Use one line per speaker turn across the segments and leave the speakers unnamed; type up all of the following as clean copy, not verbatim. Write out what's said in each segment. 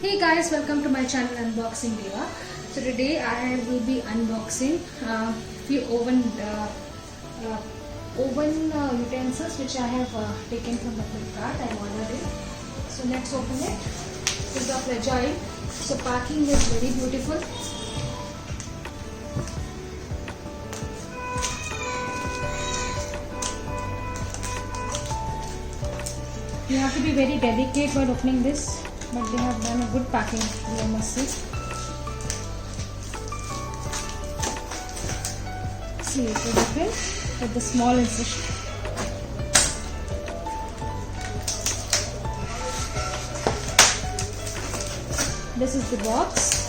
Hey guys, welcome to my channel Unboxing Diva. So today I will be unboxing few oven utensils which I have taken from the Flipkart. I ordered it. So let's open it. It's a fragile. So packing is very beautiful. You have to be very delicate while opening this, but they have done a good packing, I must say. See, it is open with the small incision. This is the box.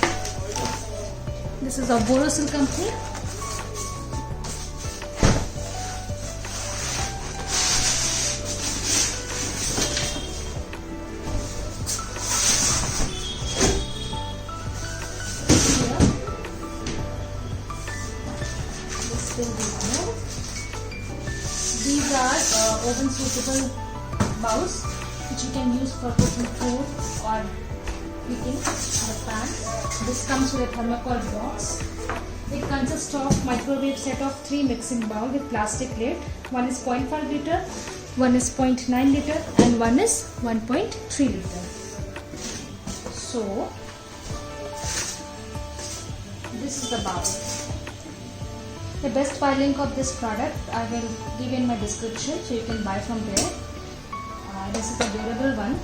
This is a Borosil company. These are oven suitable bowls which you can use for cooking food or heating the pan. This comes with a thermocol box. It consists of microwave set of 3 mixing bowl with plastic lid. One is 0.5 liter, one is 0.9 liter and one is 1.3 liter. So this is the bowl. The best buy link of this product I will give in my description, so you can buy from there. This is a durable one.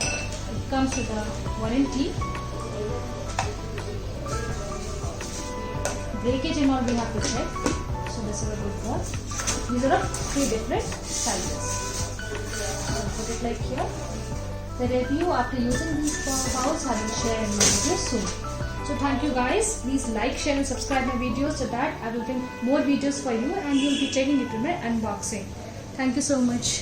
It comes with a warranty. Breakage and all we have to check. So this is a good one. These are of 3 different sizes. I'll put it like here. The review after using these bowls I will share in my video soon. So thank you guys. Please like, share and subscribe my videos so that I will bring more videos for you and you will be checking it in my unboxing. Thank you so much.